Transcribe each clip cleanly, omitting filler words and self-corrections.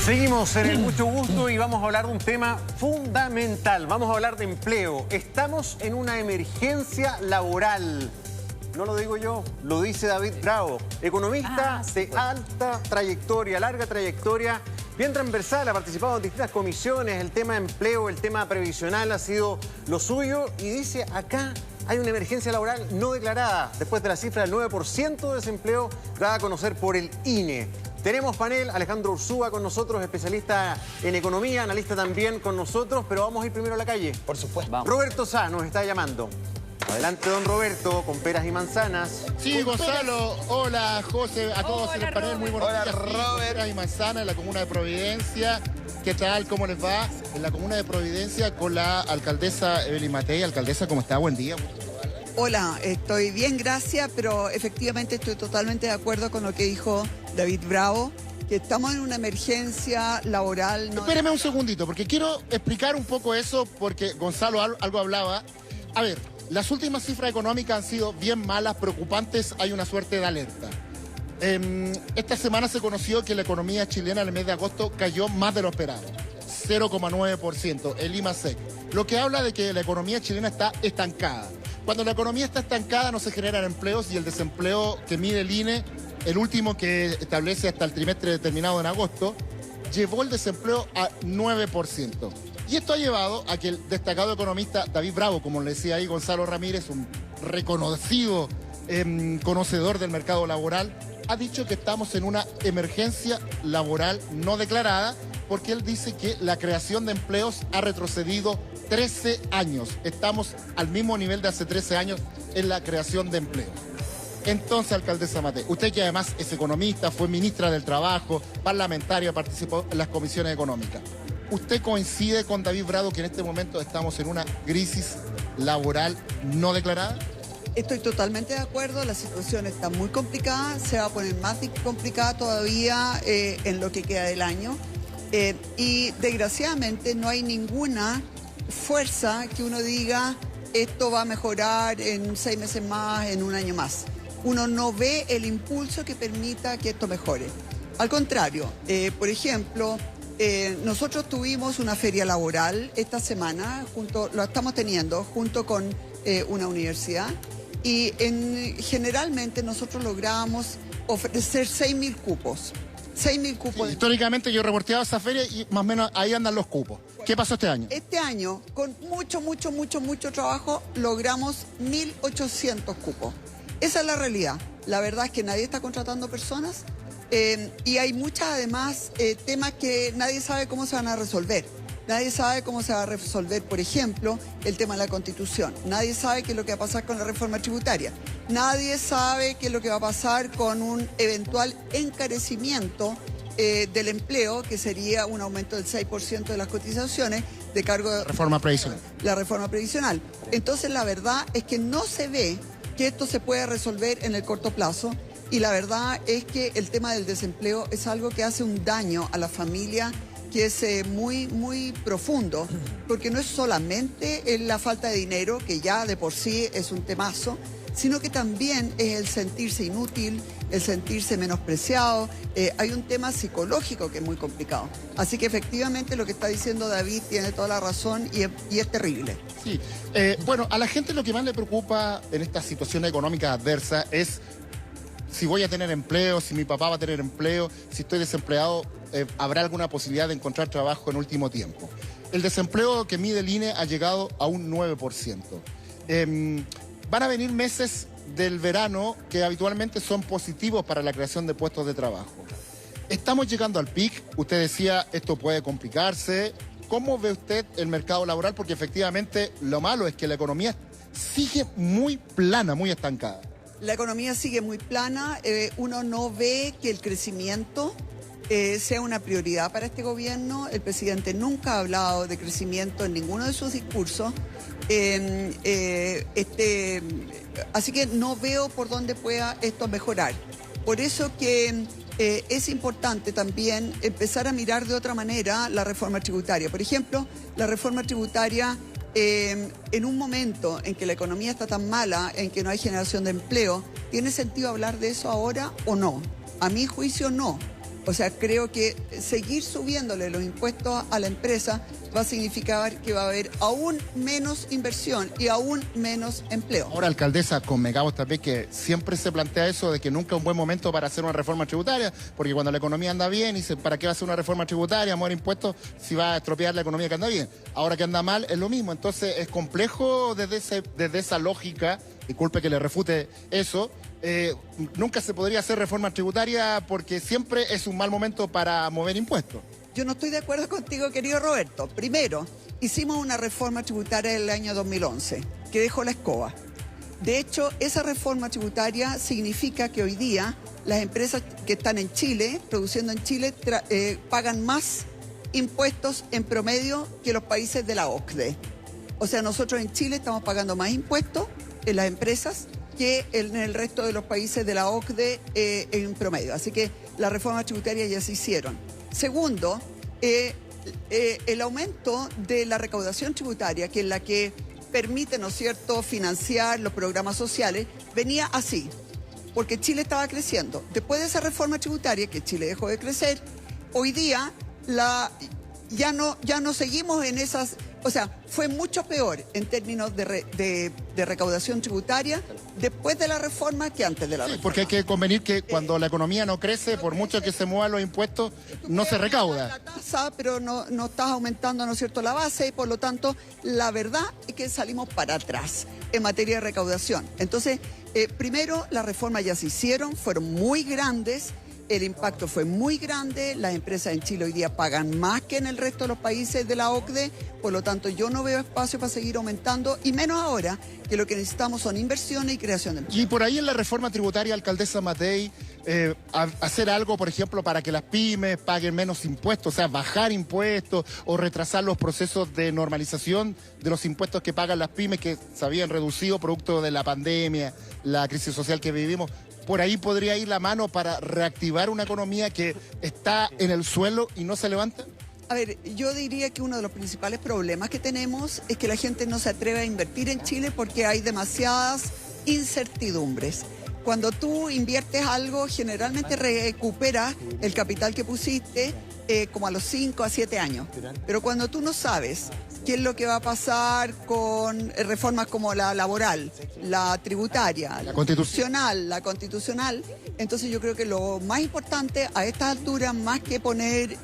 Seguimos en el Mucho Gusto y vamos a hablar de un tema fundamental. Vamos a hablar de empleo. Estamos en una emergencia laboral. No lo digo yo, lo dice David Bravo, economista de alta trayectoria, larga trayectoria, bien transversal, ha participado en distintas comisiones. El tema de empleo, el tema previsional ha sido lo suyo y dice acá hay una emergencia laboral no declarada después de la cifra del 9% de desempleo dada a conocer por el INE. Tenemos panel, Alejandro Ursúa con nosotros, especialista en economía, analista también con nosotros, pero vamos a ir primero a la calle. Por supuesto. Vamos. Roberto Sá nos está llamando. Adelante, don Roberto, con peras y manzanas. Sí, Gonzalo. Hola, José, a todos en el panel. Muy buenos días. Robert. Peras y manzanas en la comuna de Providencia. ¿Qué tal? ¿Cómo les va? En la comuna de Providencia con la alcaldesa Evelyn Matei. Alcaldesa, ¿cómo está? Buen día. Hola, estoy bien, gracias, pero efectivamente estoy totalmente de acuerdo con lo que dijo David Bravo, que estamos en una emergencia laboral. Espéreme un segundito, porque quiero explicar un poco eso, porque Gonzalo algo hablaba. A ver, las últimas cifras económicas han sido bien malas, preocupantes, hay una suerte de alerta. Esta semana se conoció que la economía chilena en el mes de agosto cayó más de lo esperado, 0,9%, el IMASEC, lo que habla de que la economía chilena está estancada. Cuando la economía está estancada no se generan empleos y el desempleo que mide el INE, el último que establece hasta el trimestre determinado en agosto, llevó el desempleo a 9%. Y esto ha llevado a que el destacado economista David Bravo, como le decía ahí Gonzalo Ramírez, un reconocido conocedor del mercado laboral, ha dicho que estamos en una emergencia laboral no declarada, porque él dice que la creación de empleos ha retrocedido 13 años. Estamos al mismo nivel de hace 13 años en la creación de empleos. Entonces, alcaldesa Matei, usted que además es economista, fue ministra del Trabajo, parlamentaria, participó en las comisiones económicas. ¿Usted coincide con David Bravo que en este momento estamos en una crisis laboral no declarada? Estoy totalmente de acuerdo, la situación está muy complicada, se va a poner más complicada todavía en lo que queda del año. Y desgraciadamente no hay ninguna fuerza que uno diga esto va a mejorar en 6 meses más, en un año más. Uno no ve el impulso que permita que esto mejore. Al contrario, por ejemplo, nosotros tuvimos una feria laboral esta semana, lo estamos teniendo junto con una universidad, y generalmente nosotros logramos ofrecer 6.000 cupos. 6.000 cupos. Sí, históricamente yo reporteaba esa feria y más o menos ahí andan los cupos. ¿Qué pasó este año? Este año, con mucho trabajo, logramos 1.800 cupos. Esa es la realidad. La verdad es que nadie está contratando personas y hay muchas, además, temas que nadie sabe cómo se van a resolver. Nadie sabe cómo se va a resolver, por ejemplo, el tema de la Constitución. Nadie sabe qué es lo que va a pasar con la reforma tributaria. Nadie sabe qué es lo que va a pasar con un eventual encarecimiento del empleo, que sería un aumento del 6% de las cotizaciones de cargo de reforma previsional. La reforma previsional. Entonces, la verdad es que no se ve que esto se pueda resolver en el corto plazo, y la verdad es que el tema del desempleo es algo que hace un daño a la familia que es muy profundo, porque no es solamente la falta de dinero, que ya de por sí es un temazo, sino que también es el sentirse inútil, el sentirse menospreciado. Hay un tema psicológico que es muy complicado. Así que efectivamente lo que está diciendo David tiene toda la razón y es terrible. Sí, bueno, a la gente lo que más le preocupa en esta situación económica adversa es si voy a tener empleo, si mi papá va a tener empleo, si estoy desempleado, habrá alguna posibilidad de encontrar trabajo en último tiempo. El desempleo que mide el INE ha llegado a un 9%. Van a venir meses del verano que habitualmente son positivos para la creación de puestos de trabajo. Estamos llegando al pic, usted decía, esto puede complicarse. ¿Cómo ve usted el mercado laboral? Porque efectivamente lo malo es que la economía sigue muy plana, muy estancada. La economía sigue muy plana, uno no ve que el crecimiento sea una prioridad para este gobierno. El presidente nunca ha hablado de crecimiento en ninguno de sus discursos. Así que no veo por dónde pueda esto mejorar. Por eso que es importante también empezar a mirar de otra manera la reforma tributaria. Por ejemplo, la reforma tributaria, en un momento en que la economía está tan mala, en que no hay generación de empleo, ¿tiene sentido hablar de eso ahora o no? A mi juicio, no. O sea, creo que seguir subiéndole los impuestos a la empresa va a significar que va a haber aún menos inversión y aún menos empleo. Ahora, alcaldesa, convengamos también que siempre se plantea eso de que nunca es un buen momento para hacer una reforma tributaria, porque cuando la economía anda bien, dice, ¿para qué va a hacer una reforma tributaria, mover impuestos, si va a estropear la economía que anda bien? Ahora que anda mal, es lo mismo. Entonces, es complejo desde esa lógica, disculpe que le refute eso, nunca se podría hacer reforma tributaria porque siempre es un mal momento para mover impuestos. Yo no estoy de acuerdo contigo, querido Roberto. Primero, hicimos una reforma tributaria en el año 2011 que dejó la escoba. De hecho, esa reforma tributaria significa que hoy día las empresas que están en Chile, produciendo en Chile, pagan más impuestos en promedio que los países de la OCDE. O sea, nosotros en Chile estamos pagando más impuestos en las empresas que en el resto de los países de la OCDE en promedio. Así que las reformas tributarias ya se hicieron. Segundo, el aumento de la recaudación tributaria, que es la que permite, ¿no es cierto?, financiar los programas sociales, venía así, porque Chile estaba creciendo. Después de esa reforma tributaria, que Chile dejó de crecer, hoy día ya no seguimos en esas... O sea, fue mucho peor en términos de recaudación tributaria después de la reforma que antes de la reforma. Porque hay que convenir que cuando la economía no crece, por mucho que se muevan los impuestos, no se recauda. La tasa, pero no estás aumentando, ¿no es cierto?, la base, y por lo tanto, la verdad es que salimos para atrás en materia de recaudación. Entonces, primero, las reformas ya se hicieron, fueron muy grandes. El impacto fue muy grande, las empresas en Chile hoy día pagan más que en el resto de los países de la OCDE, por lo tanto yo no veo espacio para seguir aumentando, y menos ahora que lo que necesitamos son inversiones y creación de empleo. Y por ahí en la reforma tributaria, alcaldesa Matei, hacer algo, por ejemplo, para que las pymes paguen menos impuestos, o sea, bajar impuestos o retrasar los procesos de normalización de los impuestos que pagan las pymes que se habían reducido producto de la pandemia, la crisis social que vivimos. Por ahí podría ir la mano para reactivar una economía que está en el suelo y no se levanta. A ver, yo diría que uno de los principales problemas que tenemos es que la gente no se atreve a invertir en Chile porque hay demasiadas incertidumbres. Cuando tú inviertes algo, generalmente recuperas el capital que pusiste como a los 5 a 7 años. Pero cuando tú no sabes qué es lo que va a pasar con reformas como la laboral, la tributaria, la constitucional, entonces yo creo que lo más importante a estas alturas, más que poner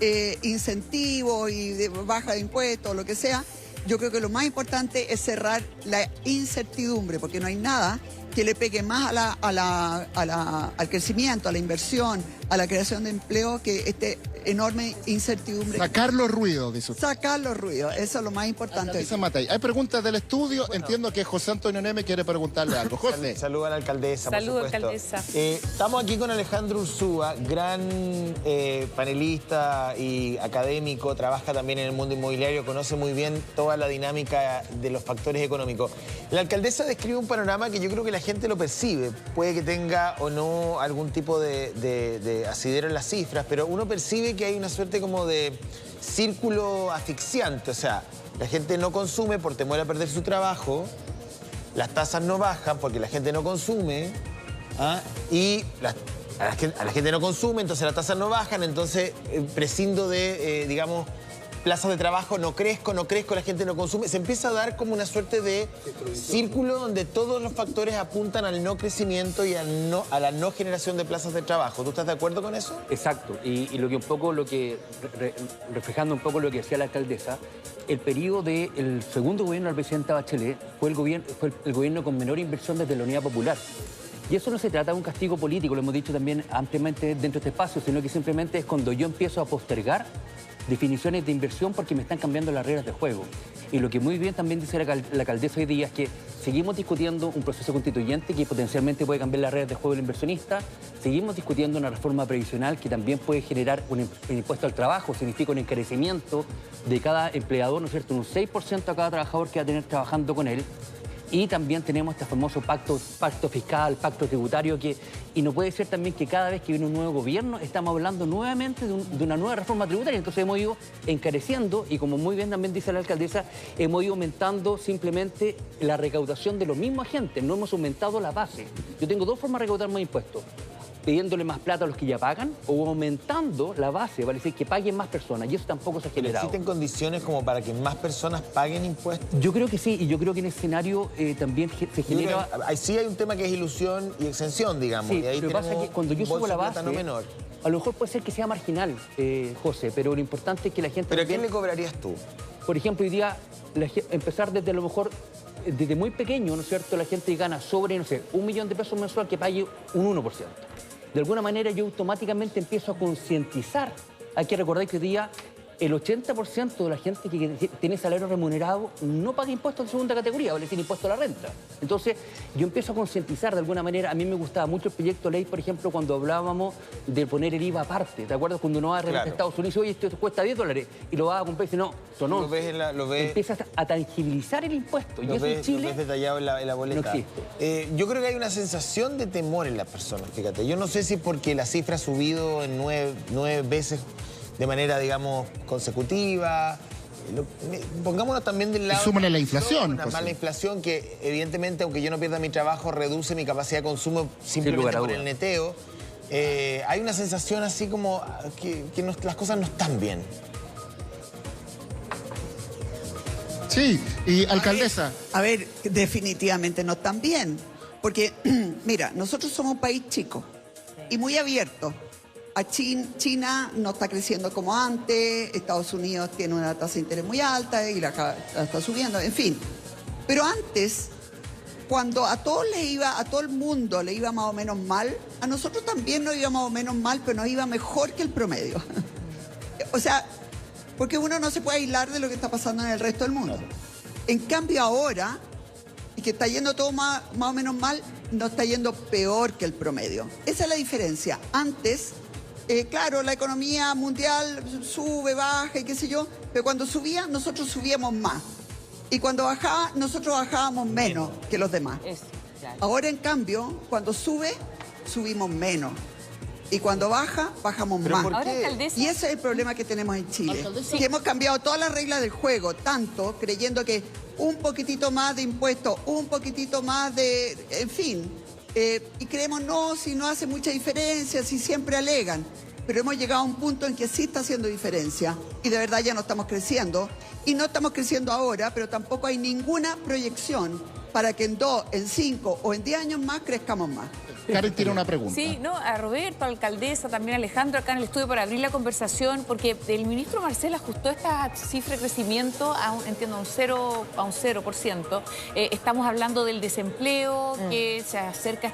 incentivos y baja de impuestos o lo que sea, yo creo que lo más importante es cerrar la incertidumbre, porque no hay nada que le pegue más al crecimiento, a la inversión, a la creación de empleo, que este enorme incertidumbre. Sacar los ruidos, dice usted. Sacar los ruidos, eso es lo más importante. Hay preguntas del estudio. Bueno, entiendo que José Antonio Neme quiere preguntarle algo. José. Saluda a la alcaldesa, Saludo, por supuesto. alcaldesa. Estamos aquí con Alejandro Ursúa, gran panelista y académico, trabaja también en el mundo inmobiliario, conoce muy bien toda la dinámica de los factores económicos. La alcaldesa describe un panorama que yo creo que la gente lo percibe. Puede que tenga o no algún tipo de asidero en las cifras, pero uno percibe que hay una suerte como de círculo asfixiante. O sea, la gente no consume por temor a perder su trabajo, las tasas no bajan porque la gente no consume, y a la gente no consume, entonces las tasas no bajan, entonces prescindo de, digamos, plazas de trabajo, no crezco, la gente no consume. Se empieza a dar como una suerte de círculo donde todos los factores apuntan al no crecimiento y a la no generación de plazas de trabajo. ¿Tú estás de acuerdo con eso? Exacto. Y lo que un poco, reflejando un poco lo que decía la alcaldesa, el periodo del segundo gobierno del presidente Bachelet fue el gobierno con menor inversión desde la Unidad Popular. Y eso no se trata de un castigo político, lo hemos dicho también ampliamente dentro de este espacio, sino que simplemente es cuando yo empiezo a postergar definiciones de inversión porque me están cambiando las reglas de juego. Y lo que muy bien también dice la alcaldesa hoy día es que seguimos discutiendo un proceso constituyente que potencialmente puede cambiar las reglas de juego del inversionista, seguimos discutiendo una reforma previsional que también puede generar un impuesto al trabajo, significa un encarecimiento de cada empleador, ¿no es cierto?, un 6% a cada trabajador que va a tener trabajando con él. Y también tenemos este famoso pacto fiscal, pacto tributario, y no puede ser también que cada vez que viene un nuevo gobierno estamos hablando nuevamente de una nueva reforma tributaria. Entonces hemos ido encareciendo y, como muy bien también dice la alcaldesa, hemos ido aumentando simplemente la recaudación de los mismos agentes, no hemos aumentado la base. Yo tengo dos formas de recaudar más impuestos. pidiéndole más plata a los que ya pagan o aumentando la base, vale decir que paguen más personas, y eso tampoco se ha generado. ¿Existen condiciones como para que más personas paguen impuestos? Yo creo que sí, y yo creo que en ese escenario también se genera... Sí hay un tema que es ilusión y exención, digamos. Sí, y ahí lo que pasa es que cuando yo subo la base, no menor. a lo mejor puede ser que sea marginal, José, pero lo importante es que la gente... ¿Pero a quién le cobrarías tú? Por ejemplo, hoy día empezar desde a lo mejor, desde muy pequeño, ¿no es cierto? La gente gana sobre, no sé, 1 millón de pesos mensual que pague un 1%. De alguna manera yo automáticamente empiezo a concientizar. Hay que recordar que hoy día el 80% de la gente que tiene salario remunerado no paga impuestos de segunda categoría, vale decir impuesto a la renta. Entonces yo empiezo a concientizar de alguna manera. A mí me gustaba mucho el proyecto de ley, por ejemplo, cuando hablábamos de poner el IVA aparte. ¿Te acuerdas? Cuando uno va a Estados Unidos y dice, oye, esto cuesta $10 y lo va a comprar y dice, no, son 11. Lo ves, empiezas a tangibilizar el impuesto. Y eso en Chile lo ves detallado en la boleta. No existe. Yo creo que hay una sensación de temor en las personas, fíjate. Yo no sé si porque la cifra ha subido en 9 veces de manera, digamos, consecutiva. Pongámonos también del lado... Y súmale la inflación. Más la inflación que, evidentemente, aunque yo no pierda mi trabajo, reduce mi capacidad de consumo simplemente por el neteo. Hay una sensación así como que las cosas no están bien. Sí, y alcaldesa. A ver, definitivamente no están bien. Porque, mira, nosotros somos un país chico y muy abierto. China no está creciendo como antes, Estados Unidos tiene una tasa de interés muy alta y la está subiendo, en fin. Pero antes, cuando a todo el mundo le iba más o menos mal, a nosotros también nos iba más o menos mal, pero nos iba mejor que el promedio. O sea, porque uno no se puede aislar de lo que está pasando en el resto del mundo. En cambio ahora, y que está yendo todo más o menos mal, nos está yendo peor que el promedio. Esa es la diferencia. Antes... claro, la economía mundial sube, baja y qué sé yo, pero cuando subía, nosotros subíamos más. Y cuando bajaba, nosotros bajábamos menos que los demás. Claro. Ahora, en cambio, cuando sube, subimos menos. Y cuando baja, bajamos más. Ahora, alcaldesa... Y ese es el problema que tenemos en Chile. Que hemos cambiado todas las reglas del juego, tanto creyendo que un poquitito más de impuestos, un poquitito más de... En fin... y creemos, no, si no hace mucha diferencia, si siempre alegan. Pero hemos llegado a un punto en que sí está haciendo diferencia y de verdad ya no estamos creciendo. Y no estamos creciendo ahora, pero tampoco hay ninguna proyección para que en 2, en 5 o en 10 años más crezcamos más. Karen tiene una pregunta. Sí, no, a Roberto, a la alcaldesa, también a Alejandro acá en el estudio para abrir la conversación, porque el ministro Marcel ajustó esta cifra de crecimiento a un 0%. Estamos hablando del desempleo, que se acerca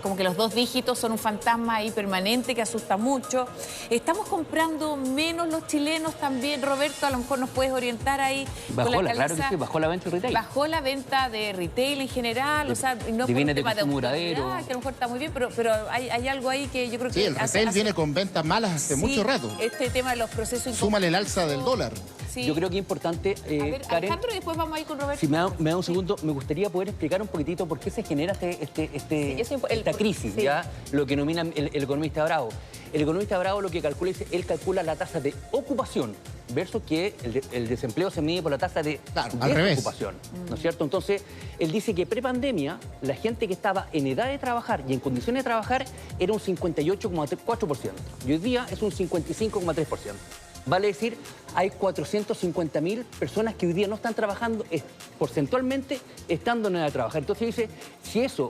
como que los 2 dígitos son un fantasma ahí permanente que asusta mucho. Estamos comprando menos los chilenos también, Roberto, a lo mejor nos puedes orientar ahí. Claro que sí, bajó la venta de retail. Bajó la venta de retail en general, o sea, no por un tema de autoridad, que a lo mejor está muy bien, pero hay algo ahí que yo creo que... Sí, el retail viene con ventas malas hace mucho rato. Este tema de los procesos... Súmale el alza del dólar. Sí. Yo creo que es importante, a ver, Karen, Alejandro, y después vamos a ir con Roberto. Si me da un segundo, me gustaría poder explicar un poquitito por qué se genera esta crisis, ¿ya? Lo que denomina el economista Bravo. El economista Bravo lo que calcula es, él calcula la tasa de ocupación versus que el desempleo se mide por la tasa de desocupación, ¿no es cierto? Entonces, él dice que prepandemia, la gente que estaba en edad de trabajar y en condiciones de trabajar era un 58,4%. Y hoy día es un 55,3%. Vale decir, hay 450.000 personas que hoy día no están trabajando, porcentualmente estando en edad de trabajar. Entonces dice, si eso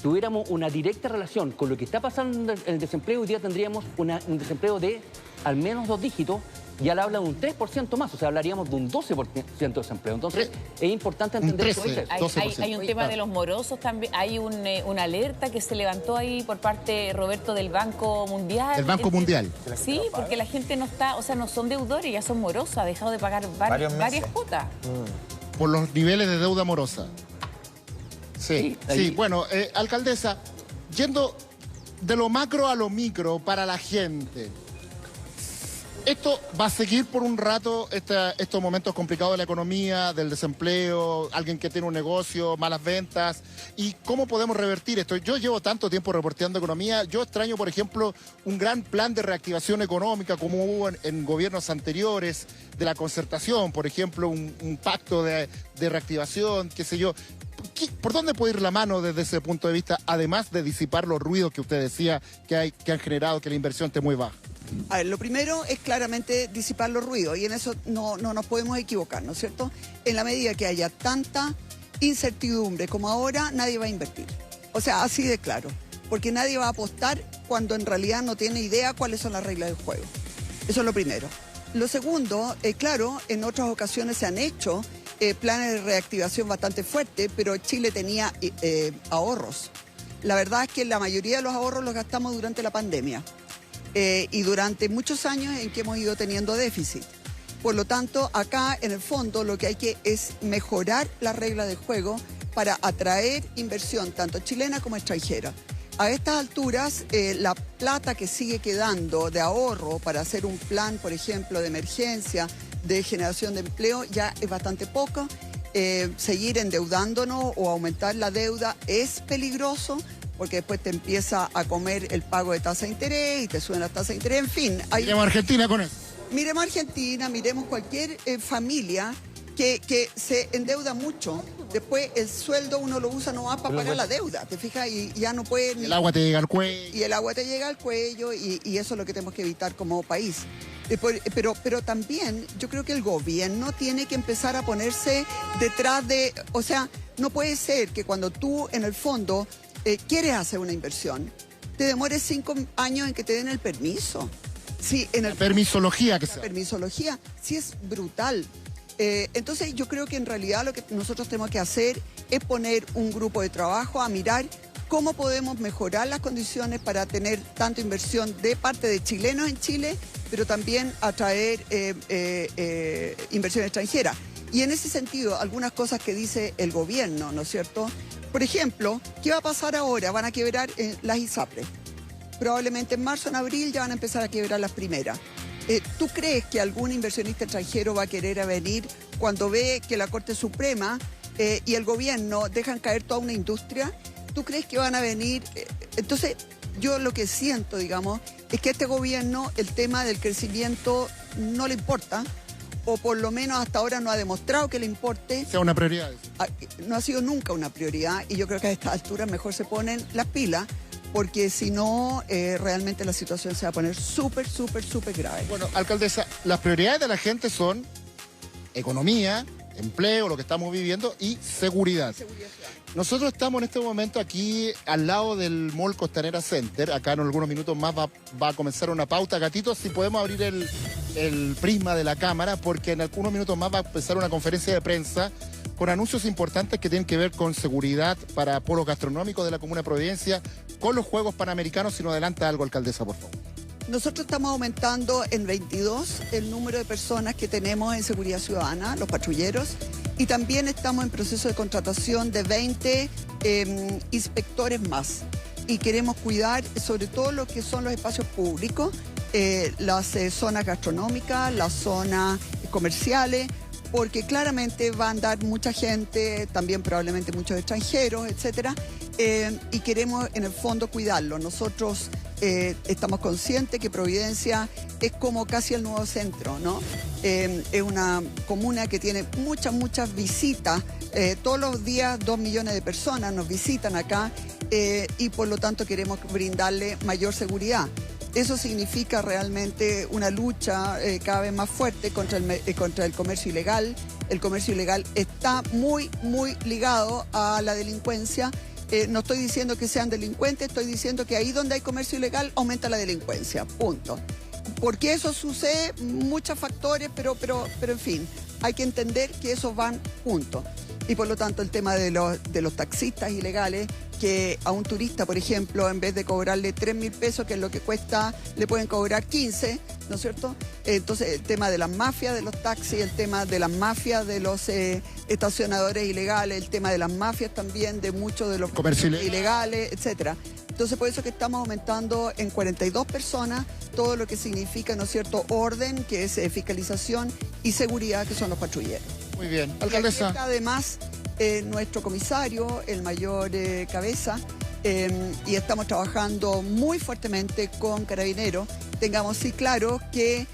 tuviéramos una directa relación con lo que está pasando en el desempleo, hoy día tendríamos un desempleo de al menos 2 dígitos, y él habla de un 3% más, o sea, hablaríamos de un 12% de desempleo. Entonces, es importante entender eso. Hay un tema de los morosos también, hay una alerta que se levantó ahí por parte, Roberto, del Banco Mundial. ¿El Banco Mundial? Sí, porque la gente no está, o sea, no son deudores, ya son morosos, ha dejado de pagar varias cuotas. Por los niveles de deuda morosa. Sí, bueno, alcaldesa, yendo de lo macro a lo micro para la gente, ¿esto va a seguir por un rato, estos momentos complicados de la economía, del desempleo, alguien que tiene un negocio, malas ventas? ¿Y cómo podemos revertir esto? Yo llevo tanto tiempo reporteando economía, yo extraño, por ejemplo, un gran plan de reactivación económica como hubo en gobiernos anteriores, de la concertación, por ejemplo, un pacto de reactivación, qué sé yo. ¿Por dónde puede ir la mano desde ese punto de vista, además de disipar los ruidos que usted decía que han generado que la inversión esté muy baja? A ver, lo primero es claramente disipar los ruidos y en eso no nos podemos equivocar, ¿no es cierto? En la medida que haya tanta incertidumbre como ahora, nadie va a invertir. O sea, así de claro. Porque nadie va a apostar cuando en realidad no tiene idea cuáles son las reglas del juego. Eso es lo primero. Lo segundo, claro, en otras ocasiones se han hecho planes de reactivación bastante fuertes, pero Chile tenía ahorros. La verdad es que la mayoría de los ahorros los gastamos durante la pandemia. Y durante muchos años en que hemos ido teniendo déficit. Por lo tanto, acá en el fondo lo que hay que es mejorar las reglas del juego para atraer inversión tanto chilena como extranjera. A estas alturas, la plata que sigue quedando de ahorro para hacer un plan, por ejemplo, de emergencia, de generación de empleo, ya es bastante poco. Seguir endeudándonos o aumentar la deuda es peligroso, porque después te empieza a comer el pago de tasa de interés y te suben las tasas de interés, en fin. Miremos a Argentina con eso. Miremos a Argentina, miremos cualquier familia que se endeuda mucho. Después el sueldo uno lo usa nomás para pagar la deuda, ¿te fijas? Y ya no puede... El agua te llega al cuello. Y el agua te llega al cuello y eso es lo que tenemos que evitar como país. Pero también yo creo que el gobierno tiene que empezar a ponerse detrás de... O sea, no puede ser que cuando tú en el fondo quieres hacer una inversión, te demores 5 años en que te den el permiso. Sí, en el permisología que sea. Permisología, sí es brutal. Entonces yo creo que en realidad lo que nosotros tenemos que hacer es poner un grupo de trabajo a mirar cómo podemos mejorar las condiciones para tener tanto inversión de parte de chilenos en Chile, pero también atraer inversión extranjera. Y en ese sentido, algunas cosas que dice el gobierno, ¿no es cierto? Por ejemplo, ¿qué va a pasar ahora? Van a quebrar las ISAPRES. Probablemente en marzo, en abril ya van a empezar a quebrar las primeras. ¿Tú crees que algún inversionista extranjero va a querer venir cuando ve que la Corte Suprema y el gobierno dejan caer toda una industria? ¿Tú crees que van a venir? Entonces, yo lo que siento, digamos, es que a este gobierno el tema del crecimiento no le importa, o por lo menos hasta ahora no ha demostrado que le importe. Sea una prioridad. No ha sido nunca una prioridad y yo creo que a estas alturas mejor se ponen las pilas, porque si no, realmente la situación se va a poner súper grave. Bueno, alcaldesa, las prioridades de la gente son economía, empleo, lo que estamos viviendo, y seguridad. Nosotros estamos en este momento aquí al lado del Mall Costanera Center. Acá en algunos minutos más va a comenzar una pauta. Gatito, si podemos abrir el prisma de la cámara, porque en algunos minutos más va a empezar una conferencia de prensa con anuncios importantes que tienen que ver con seguridad para polos gastronómicos de la Comuna de Providencia, con los Juegos Panamericanos. Si nos adelanta algo, alcaldesa, por favor. Nosotros estamos aumentando en 22 el número de personas que tenemos en seguridad ciudadana, los patrulleros, y también estamos en proceso de contratación de 20 inspectores más. Y queremos cuidar sobre todo lo que son los espacios públicos, las zonas gastronómicas, las zonas comerciales, porque claramente va a andar mucha gente, también probablemente muchos extranjeros, etcétera, y queremos en el fondo cuidarlo. Nosotros estamos conscientes que Providencia es como casi el nuevo centro, ¿no? Es una comuna que tiene muchas visitas. Todos los días 2 millones de personas nos visitan acá y por lo tanto queremos brindarle mayor seguridad. Eso significa realmente una lucha cada vez más fuerte contra el comercio ilegal. El comercio ilegal está muy ligado a la delincuencia. No estoy diciendo que sean delincuentes, estoy diciendo que ahí donde hay comercio ilegal aumenta la delincuencia, punto. ¿Por qué eso sucede? Muchos factores, pero en fin, hay que entender que esos van juntos. Y por lo tanto el tema de los taxistas ilegales, que a un turista, por ejemplo, en vez de cobrarle 3.000 pesos, que es lo que cuesta, le pueden cobrar 15, ¿no es cierto? Entonces el tema de las mafias de los taxis, el tema de las mafias de los estacionadores ilegales, el tema de las mafias también de muchos de los comercios ilegales, etcétera. Entonces por eso que estamos aumentando en 42 personas todo lo que significa, ¿no es cierto?, orden, que es fiscalización, y seguridad, que son los patrulleros. Muy bien, alcaldesa. Y aquí está además nuestro comisario, el mayor Cabeza, y estamos trabajando muy fuertemente con Carabineros. Tengamos sí claro que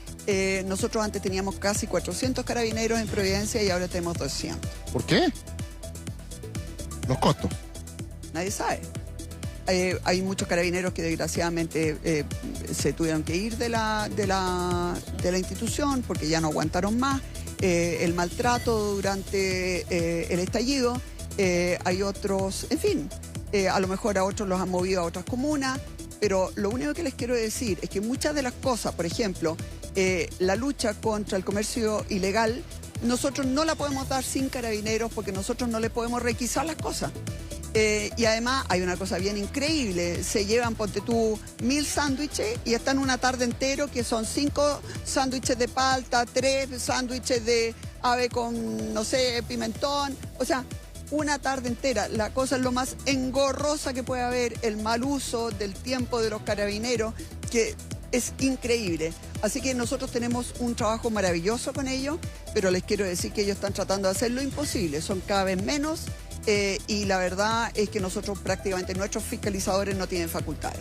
nosotros antes teníamos casi 400 carabineros en Providencia y ahora tenemos 200. ¿Por qué? los costos. Nadie sabe. Hay muchos carabineros que desgraciadamente se tuvieron que ir de la institución porque ya no aguantaron más el maltrato durante el estallido. Hay otros, en fin, a lo mejor a otros los han movido a otras comunas, pero lo único que les quiero decir es que muchas de las cosas, por ejemplo, la lucha contra el comercio ilegal, nosotros no la podemos dar sin carabineros porque nosotros no le podemos requisar las cosas. Y además hay una cosa bien increíble, se llevan, ponte tú, 1000 sándwiches y están una tarde entero que son 5 sándwiches de palta, 3 sándwiches de ave con, no sé, pimentón, o sea, una tarde entera. La cosa es lo más engorrosa que puede haber, el mal uso del tiempo de los carabineros, que es increíble. Así que nosotros tenemos un trabajo maravilloso con ellos, pero les quiero decir que ellos están tratando de hacer lo imposible, son cada vez menos. Y la verdad es que nosotros prácticamente, nuestros fiscalizadores no tienen facultades.